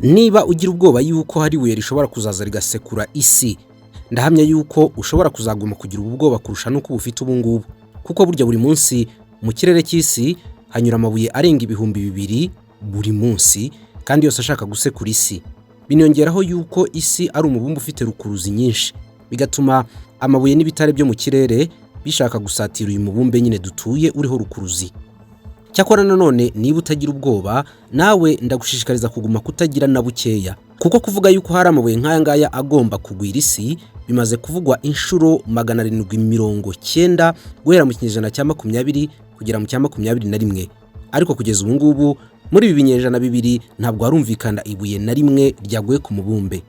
Niba ugira ubwoba yuko hari ibuye rishobora kuzaza rigasekura isi, ndahamya yuko ushobora kuzaguma kugira ubwoba kurusha nuko bufite ubu ngubu, kuko burya buri munsi mu kirere cy'isi hanyura amabuye arenga 2,000 buri munsi, kandi yose ashaka gusekura isi. Binongeraho yuko isi ari umubumbe ufite rukuruzi nyinshi, bigatuma amabuye n'ibitare byo mu kirere bishaka gusatira uyu mubumbe nyine dutuye uriho rukuruzi. Cyakora nanone niba utagira ubwoba, nawe ndagushishikariza kuguma kutagira na bukeya, kuko kuvuga yuko hari amabuye nk'aya ngaya agomba kugwira isi bimaze kuvugwa inshuro 790 guhera mu kinyejana cya 20 kugera mu cya 21. Ariko kugeza ubu ngubu muri ibi binyejana bibiri ntabwo harumvikana ibuye na rimwe ryaguye ku mubumbe.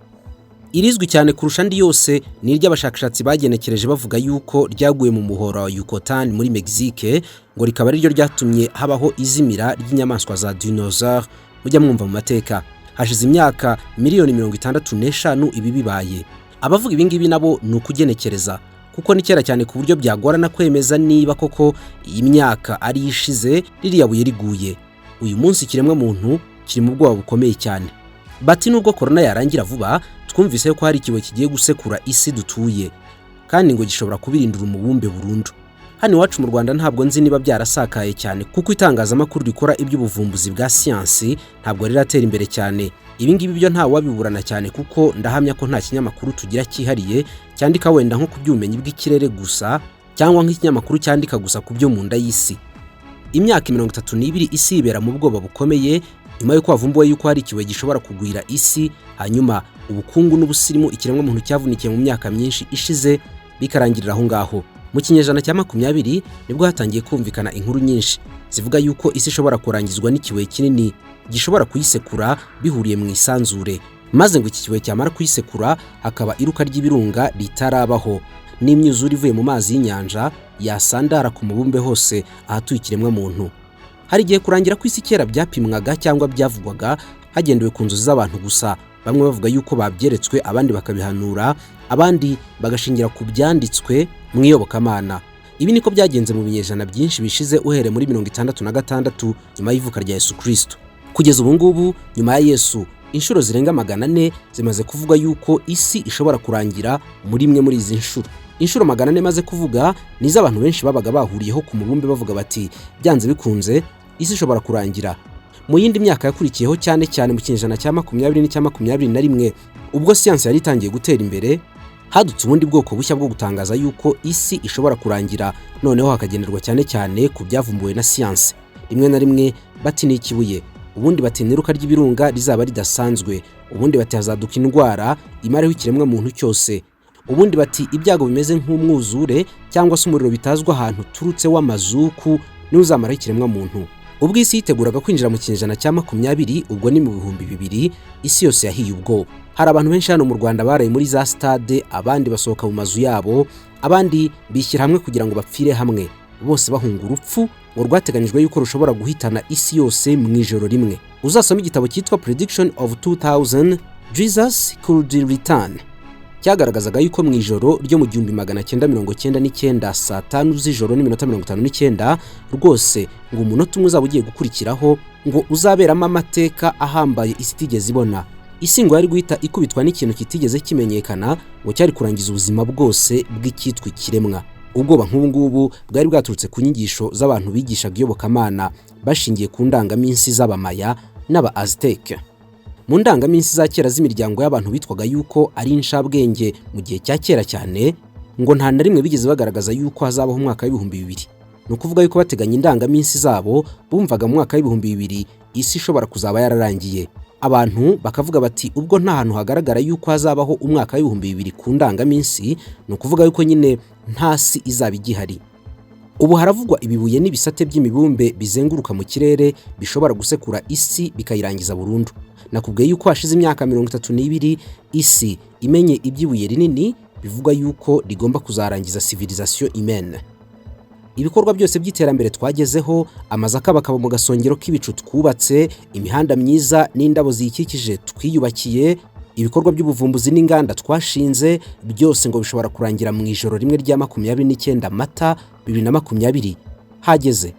Irizwi cyane kurusha andi yose ni iry'abashakashatsi bagenekereje bavuga yuko ryaguye mu muhora wa Yucatan muri Mexique, ngo rikaba ari ryo ryatumye habaho izimira ry'inyamaswa za dinosaures mujya mwumva mu mateka. Hashize imyaka miliyoni 65 ibi bibaye. Abavuga ibi ngibi nabo ni ukugenekereza, kuko ni kera cyane ku buryo byagorana kwemeza niba koko iyi myaka ari ishize ririya buye riguye. Uyu munsi kiremwa muntu kiri mu bwoba bukomeye cyane. Bati nubwo corona yarangira vuba, twumvise ko hari ikibuye kigiye gusekura isi dutuye, kandi ngo gishobora kubirindura umubumbe burundu. Hano Wacu mu Rwanda ntabwo nzi niba byarasakaye cyane, kuko itangazamakuru rikora iby'ubuvumbuzi bwa siyansi ntabwo riratera imbere cyane. Ibi ngibi byo nta wabiburana cyane, kuko ndahamya ko nta kinyamakuru tugira cyihariye cyandika wenda nko ku by'ubumenyi bw'ikirere gusa, cyangwa nk'ikinyamakuru cyandika gusa ku byo mu nda y'isi. Imyaka 32 isi ibera mu bwoba bukomeye nyuma yuko havumbuwe yuko hari ikibuye gishobora kugwira isi, hanyuma ubukungu n'ubusirimu ikiremwa muntu cyavunikiye mu myaka myinshi ishize bikarangirira aho ngaho. Mu kinyejana cya 20 nibwo hatangiye kumvikana inkuru nyinshi zivuga yuko isi ishobora kurangizwa n'ikibuye kinini gishobora kuyisekura bihuriye mu isanzure, maze ngo iki kibuye cyamara kuyisekura hakaba iruka ry'ibirunga ritarabaho, n'imyuzure ivuye mu mazi y'inyanja yasandara ku mubumbe hose ahatuye ikiremwa muntu. Hari igihe kurangira ku isi kera byapimwaga cyangwa byavugwaga hagendewe ku nzozi z'abantu gusa. Bamwe bavuga yuko babyeretswe, abandi bakabihanura, abandi bagashingira ku byanditswe mu iyobokamana. Ibi niko byagenze mu binyejana byinshi bishize uhere muri 66 nyuma y'ivuka rya Yesu Kristo. Kugeza ubu ngubu nyuma ya Yesu inshuro zirenga 400 zimaze kuvuga yuko isi ishobora kurangira muri imwe muri izi nshuro. Inshuro 400 maze kuvuga nizo abantu benshi babaga bahuriyeho ku mubumbe bavuga bati byanze bikunze isi ishobora kurangira. Mu yindi myaka yakurikiyeho cyane cyane mu kinyejana cya 20 n'icya 21, ubwo siyansi yari itangiye gutera imbere, hadutse ubundi bwoko bushya bwo gutangaza yuko isi ishobora kurangira, noneho hakagenderwa cyane cyane ku byavumbuwe na siyansi. Rimwe na rimwe bati ni ikibuye, ubundi bati niruka ry'ibirunga rizaba ridasanzwe, ubundi bati hazaduka indwara imareho ikiremwa muntu cyose, ubundi bati ibyago bimeze nk'umwuzure cyangwa se umuriro bitazwa ahantu turutse w'amazuku ni uzamaraho ikiremwa muntu. Ubwo isi yiteguraga kwinjira mu kinyejana cya 20, ubwo ni mu 2000, isi yose yahiye ubwoba. Hari abantu benshi hano mu Rwanda baraye muri za stade, abandi basohoka mu mazu yabo, abandi bishyira hamwe kugira ngo bapfire hamwe, bose bahunga urupfu ngo rwateganyijwe yuko rushobora guhitana isi yose mu ijoro rimwe. Uzasoma igitabo cyitwa Prediction of 2000 Jesus Could Return, cyagaragazaga yuko mu ijoro ryo mu 1999 saa 5 z'ijoro n'iminota 59 rwose ngo umunota umwe uzaba ugiye gukurikiraho ngo uzaberamo amateka ahambaye isi itigeze ibona. Isi ngo yari guhita ikubitwa n'ikintu kitigeze kimenyekana, ngo cyari kurangiza ubuzima bwose bw'icyitwa ikiremwa. Ubwoba nk'ubu ngubu bwari bwaturutse ku nyigisho z'abantu bigishaga iyobokamana bashingiye ku ndangaminsi z'abamaya n'aba Aztec. Mu ndangaminsi za kera z'imiryango y'abantu bitwaga yuko ari inshabwenge mu gihe cya kera cyane, ngo nta na rimwe bigeze bagaragaza yuko hazabaho umwaka w'2000. Ni ukuvuga yuko bateganya indangaminsi zabo bumvaga mu mwaka w'2000 isi ishobora kuzaba yararangiye. Abantu bakavuga bati ubwo nta hantu hagaragara yuko hazabaho umwaka w'2000 ku ndangaminsi, ni ukuvuga yuko nyine nta si izaba igihari. Ubu haravugwa ibibuye n'ibisate by'imibumbe bizenguruka mu kirere bishobora gusekura isi bikayirangiza burundu. Nakubwiye yuko hashize imyaka 32 isi imenye ibyibuye rinini bivuga yuko rigomba kuzarangiza civilisation humaine. Ibikorwa byose by'iterambere twagezeho, amazu akabakaba mu gasongero k'ibicu twubatse, imihanda myiza n'indabo ziyikikije twiyubakiye, ibikorwa by'ubuvumbuzi n'inganda twashinze byose ngo bishobora kurangira mu ijoro rimwe rya 29 Mata 2020. Hageze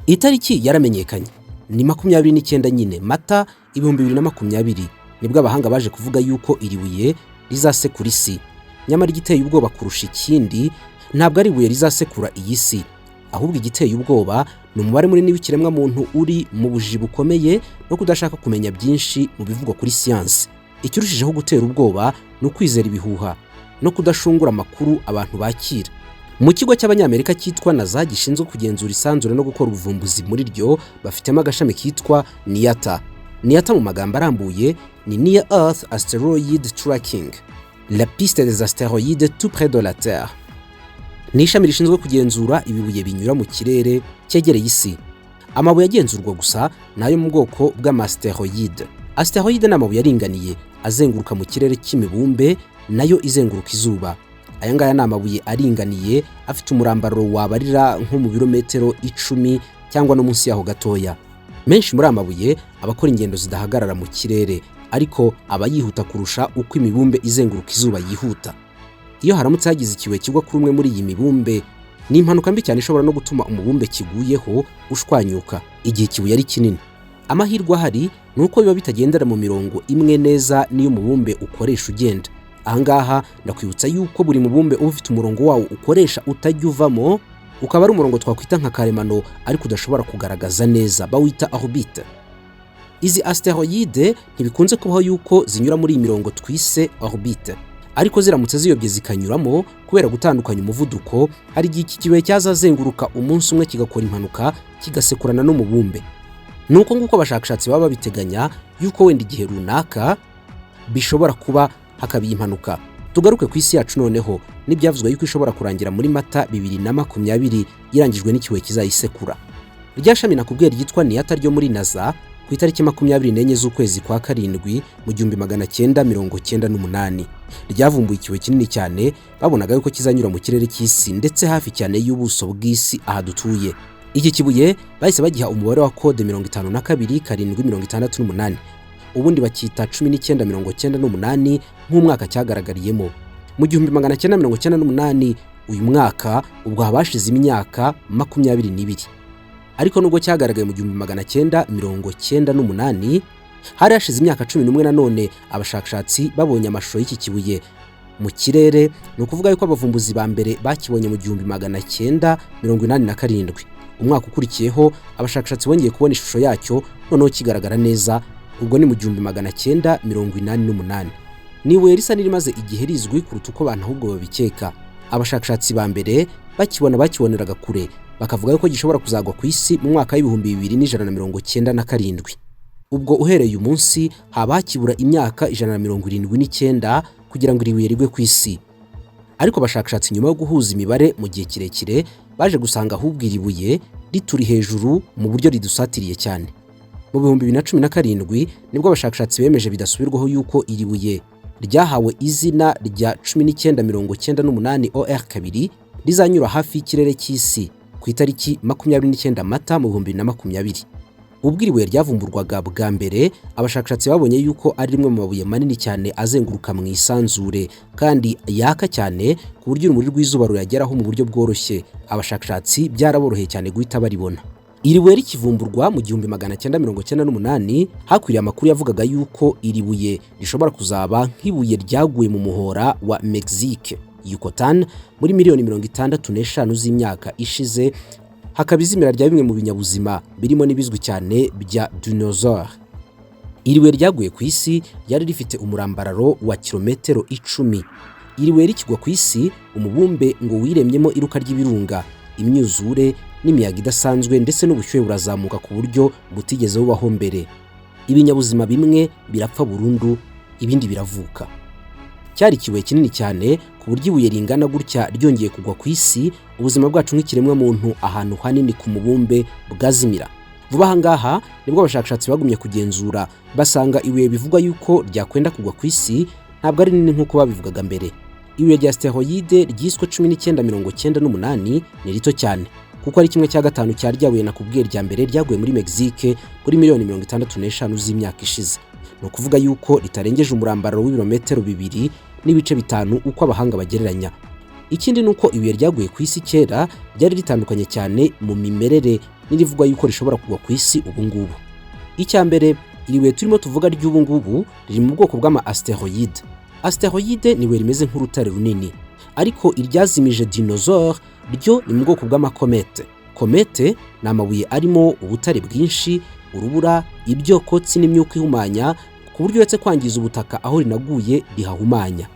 itariki yaramenyekanye ni 29 nyine Mata 2020, nibwo abahanga baje kuvuga yuko iri buye rizasekura isi. Nyamara igiteye ubwoba kurusha ikindi ntabwo ari ibuye rizasekura iyi si, ahubwo igiteye ubwoba ni umubare munini w'ikiremwa muntu uri mu bujiji bukomeye no kudashaka kumenya byinshi mu bivugwa kuri siyansi. Ikirushijeho gutera ubwoba ni ukwizera ibihuha no kudashungura amakuru abantu bakira. Mu kigo cy'abanyamerika cyitwa NASA gishinzwe kugenzura isanzure no gukora ubuvumbuzi muri ryo bafitemo agashami kitwa NIATA. NIATA mu magambo arambuye ni Near Earth Asteroid Tracking, la piste des astéroïdes tout près de la Terre. Ni ishami rishinzwe kugenzura ibibuye binyura mu kirere cyegereye isi. Amabuye agenzurwa gusa nayo mu bwoko bw'amasteroid. Asteroid ni amabuye aringaniye azenguruka mu kirere cy'imibumbe nayo izenguruka izuba. Aya ngaya ni amabuye aringaniye afite umurambaro wabarira nko mu birometero 10 cyangwa no munsi yaho gatoya. Menshi muri amabuye abakora ingendo zidahagarara mu kirere, ariko aba yihuta kurusha uko imibumbe izenguruka izuba yihuta. Iyo haramutse hagize ikibuye kigwa kuri umwe muri iyi mibumbe, ni impanuka mbi cyane ishobora no gutuma umubumbe kiguyeho ushwanyuka igihe ikibuye ari kinini. Amahirwe ahari ni uko biba bitagendera mu mirongo imwe neza niyo umubumbe ukoresha ugenda. Ahangaha ndakwibutsa yuko buri mubumbe uba ufite umurongo wawo ukoresha utajya uvamo, ukaba ari umurongo twakwita nka karemano ariko udashobora kugaragaza neza, bawita orbite. Izi asteroide ntibikunze kubaho yuko zinyura muri iyi mirongo twise orbite, ariko ziramutse ziyobye zikanyuramo kubera gutandukanya umuvuduko, hari igihe iki kibuye cyazazenguruka umunsi umwe kigakora impanuka kigasekurana n'umubumbe. Nuko nguko abashakashatsi baba babiteganya yuko wenda igihe runaka bishobora kuba hakabiye impanuka. Tugaruke ku isi yacu noneho, n'ibyavuzwe yuko ishobora kurangira muri Mata 2020 irangijwe n'ikibuye kizayisekura. Rya shami nakubwiye ryitwa NIATA ryo muri NASA ku itariki 24 z'ukwezi kwa karindwi mu 1998 ryavumbuye ikibuye kinini cyane babonaga yuko kizanyura mu kirere cy'isi ndetse hafi cyane y'ubuso bw'isi aha dutuye. Iki kibuye bahise bagiha umubare wa kode 52 ubundi bakita 1998 nk'umwaka cyagaragariyemo. Mu 1998 uyu mwaka ubwo habashize imyaka 22, ariko nubwo cyagaragaye mu 1998 hari hashize imyaka 11 nanone abashakashatsi babonye amashusho y'iki kibuye mu kirere. Ni ukuvuga yuko abavumbuzi ba mbere bakibonye mu 1987. Umwaka ukurikiyeho abashakashatsi bongeye kubona ishusho yacyo noneho kigaragara neza, ubwo ni mu 1988. Niwo risa nirimaze igihe rizwi kuruta uko abantu ahubwo babikeka. Abashakashatsi ba mbere bakiboneraga kure bakavuga yuko gishobora kuzagwa ku isi mu mwaka w'2197. Ubwo uhereye umunsi haba kibura imyaka 179 kugira ngo iribuye rigwe ku isi. Ariko abashakashatsi nyuma yo guhuza imibare mu gihe kirekire baje gusanga ahubwo iribuye rituri hejuru mu buryo ridusatiriye cyane. Mu 2017 nibwo abashakashatsi bemeje bidasubirwaho yuko iribuye ryahawe izina rya 1998 OR2 rizanyura hafi y'ikirere cy'isi ku itariki 29 Mata mu 2020. Ubwo iribuye ryavumburwaga bwa mbere abashakashatsi babonye yuko ari rimwe mu mabuye manini cyane azenguruka mu isanzure kandi yaka cyane ku buryo urumuri rw'izuba ruyageraho mu buryo bworoshye. Abashakashatsi byaraboroheye cyane guhita baribona. Iribuye rikivumburwa mu 1998 hakwiriye amakuru yavugaga yuko iribuye rishobora kuzaba nk'ibuye ryaguye mu muhora wa Mexique Yucatan muri miliyoni 65 z'imyaka ishize, hakaba izimira rya bimwe mu binyabuzima birimo n'ibizwi cyane bya dinosaure. Iribuye ryaguye ku isi ryari rifite umurambararo wa kilometero 10. Iribuye rikigwa ku isi umubumbe ngo wiremyemo iruka ry'ibirunga, imyuzure n'imiyaga idasanzwe ndetse n'ubushyuhe burazamuka ku buryo butigeze bubaho mbere. Ibinyabuzima bimwe birapfa burundu, ibindi biravuka. Cyari ikibuye kinini cyane ku buryo ibuye ringana gutya ryongeye kugwa ku isi ubuzima bwacu nk'ikiremwa muntu ahantu hanini ku mubumbe bwazimira. Vuba aha ngaha nibwo abashakashatsi bagumye kugenzura basanga ibuye bivugwa yuko ryakwenda kugwa ku isi ntabwo ari nini nk'uko babivugaga mbere. Ibuye rya asteroide ryiswe 1998 ni rito cyane kuko ari kimwe cya gatanu cya ryabuye nakubwiye rya mbere ryaguye muri Mexique muri miliyoni 65 z'imyaka ishize. no kuvuga yuko ritarengeje umurambararo w'ibirometero 2.5 uko abahanga bagereranya. Ikindi nuko ibuye ryaguye ku isi kera ryari ritandukanye cyane mu mimerere n'irivugwa yuko rishobora kugwa ku isi ubu ngubu. Icyambere, iribuye turimo tuvuga ry'ubu ngubu riri mu bwoko bw'ama asteroide. Asteroide niwe rimeze nk'urutare runini, ariko iryazimije dinosaure ryo ni mu bwoko bw'amakomete. Komete ni amabuye arimo ubutare bwinshi, urubura, ibyokotsi n'imyuka ihumanya, ku buryo uretse kwangiza ubutaka aho rinaguye rihahumanya.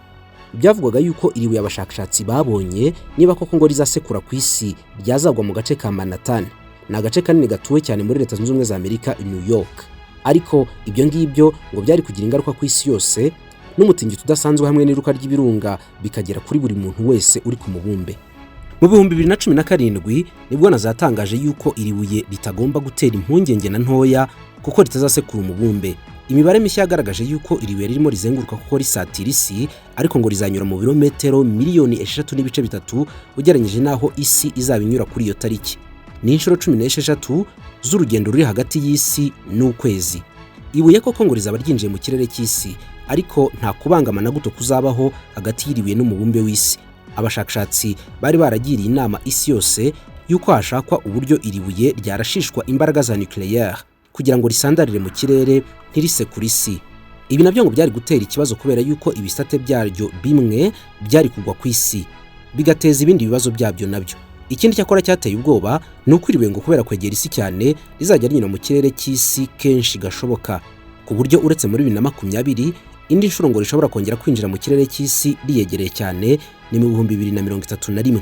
Byavugwaga yuko iribuye abashakashatsi babonye niba koko ngo rizasekura ku isi ryazagwa mu gace ka Manhattan. Ni agace kanini gatuwe cyane muri Leta Zunze Ubumwe za Amerika i New York. Ariko ibyo ngibyo ngo byari kugira ingaruka ku isi yose, n'umutingito udasanzwe hamwe n'iruka ry'ibirunga bikagera kuri buri muntu wese uri ku mubumbe. Mu 2017 nibwo nazatangaje yuko iribuye ritagomba gutera impungenge na ntoya kuko ritazasekura umubumbe. Imibare mishya yagaragaje yuko iribuye ririmo rizenguruka kuko risatira isi, ariko ngo rizanyura mu birometero miliyoni 3.3 ugereranyije naho isi izabinyura kuri iyo tariki. Ni inshuro 16 z'urugendo ruri hagati y'isi n'ukwezi. Ibuye koko ngo rizaba ryinjiye mu kirere cy'isi, ariko nta kubangama na guto kuzabaho hagati y'iribuye n'umubumbe w'isi. Abashakashatsi bari baragiriye inama isi yose yuko hashakwa uburyo iribuye ryarashishwa imbaraga za nucleaire kugira ngo risandarire mu kirere ntirisekure isi. Ibi nabyo ngo byari gutera ikibazo kubera yuko ibisate byaryo bimwe byari kugwa ku isi, bigateza ibindi bibazo byabyo nabyo. Ikindi cyakora cyateye ubwoba ni uko iribuye ngo kubera kwegera isi cyane rizajya rinyura mu kirere cy'isi kenshi gashoboka, ku buryo uretse muri 2020 indi nshuro ngo rishobora kongera kwinjira mu kirere cy'isi riyegereye cyane ni mu 2031.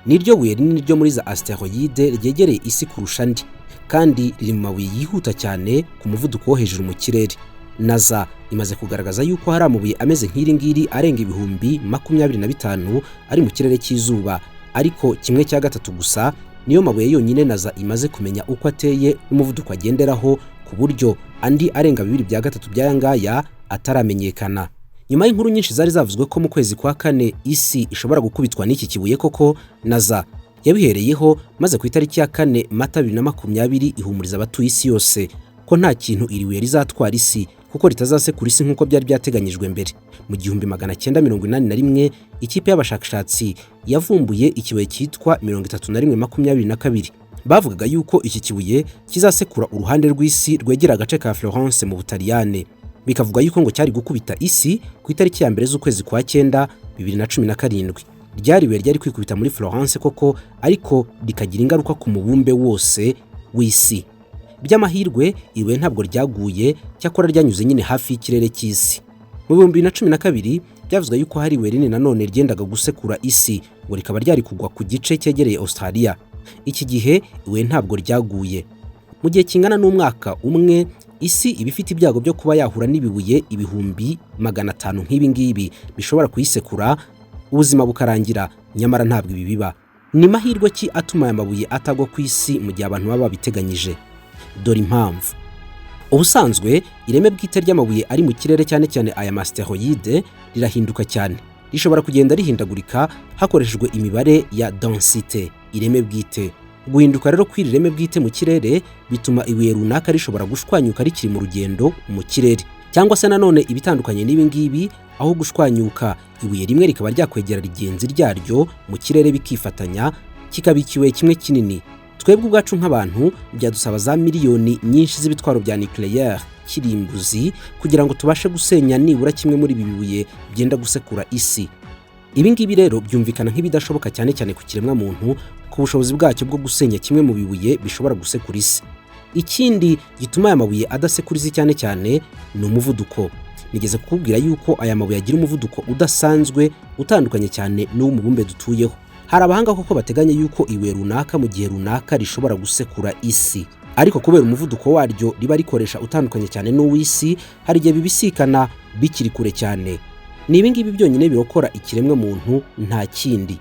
Niryo buye rinini ryo muri za asteroide ryegereye isi kurusha andi, kandi riri mu mabuye yihuta cyane ku muvuduko wo hejuru mu kirere. NASA imaze kugaragaza yuko hari amabuye ameze nk'iri ngiri arenga 25,000 ari mu kirere cy'izuba, ariko 1/3 gusa niyo mabuye yonyine NASA imaze kumenya uko ateye n'umuvuduko agenderaho, ku buryo andi arenga 2/3 by'ayangaya ataramenyekana. Nyuma y'inkuru nyinshi zari zavuzwe ko mu kwezi kwa kane isi ishobora gukubitwa n'iki kibuye, koko NASA yabihereyeho maze ku itariki ya 4 Mata 2020 ihumuriza abatuye isi yose ko nta kintu iribuye rizatwara isi kuko ritazasekura isi nk'uko byari byateganyijwe mbere. Mu 1981 ikipe y'abashakashatsi yavumbuye ikibuye cyitwa 3122. Bavugaga yuko iki kibuye kizasekura uruhande rw'isi rwegera agace ka Florence mu Butaliyane. Bikavuga yuko ngo cyari gukubita isi ku itariki ya 1 z'ukwezi kwa 9 2017. Ryaribuye ryari kwikubita muri Florence koko, ariko rikagira ingaruka ku mubumbe wose w'isi. By'amahirwe iribuye ntabwo ryaguye, cyakora ryanyuze nyine hafi y'ikirere cy'isi. Mu 2012 byavuzwe yuko hari ibuye rinini nanone ryendaga gusekura isi, ngo rikaba ryari kugwa ku gice cyegereye Australia. Iki gihe ibuye ntabwo ryaguye. Mu gihe kingana n'umwaka umwe isi ibifite ibyago byo kuba yahura n'ibibuye 500,000 nk'ibi ngibi bishobora kuyisekura, ubuzima bukarangira, nyamara ntabwo ibi biba. Ni mahirwe ki atuma aya mabuye atagwa ku isi mu gihe abantu baba biteganyije? Dore impamvu. Ubusanzwe ireme bwite ry'amabuye ari mu kirere cyane cyane aya asteroide rirahinduka cyane. Rishobora kugenda rihindagurika hakoreshejwe imibare ya densité, ireme bwite. Guhinduka rero kw'iri reme bwite mu kirere bituma ibuye runaka rishobora gushwanyuka rikiri mu rugendo mu kirere, cyangwa se nanone ibitandukanye n'ibi ngibi, aho gushwanyuka ibuye rimwe rikaba ryakwegera rigenzi ryaryo mu kirere bikifatanya kikaba ikibuye kimwe kinini. Twebwe ubwacu nk'abantu byadusaba za miliyoni nyinshi z'ibitwaro bya nucleaire kirimbuzi kugira ngo tubashe gusenya nibura kimwe muri ibi bibuye byenda gusekura isi. Ibi ngibi rero byumvikana nk'ibidashoboka cyane cyane ku kiremwa muntu ku bushobozi bwacyo bwo gusenya kimwe mu bibuye bishobora gusekura isi. Ikindi gituma aya mabuye adasekura isi cyane cyane ni umuvuduko. Nigeze kukubwira yuko aya mabuye agira umuvuduko udasanzwe utandukanye cyane n'uw'umubumbe dutuyeho. Hari abahanga koko bateganya yuko ibuye runaka mu gihe runaka rishobora gusekura isi, ariko kubera umuvuduko waryo riba rikoresha utandukanye cyane n'uw'isi, hari igihe bibisikana bikiri kure cyane. Ni ibi ngibi byonyine birokora ikiremwa muntu, nta kindi.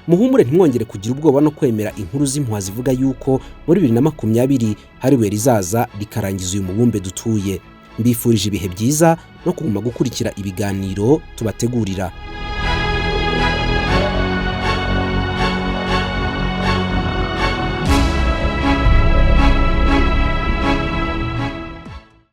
Muhumure ntimwongere kugira ubwoba no kwemera inkuru z'impuha zivuga yuko muri 2020 hari ibuye rizaza rikarangiza uyu mubumbe dutuye. Mbifurije ibihe byiza no kuguma gukurikira ibiganiro tubategurira.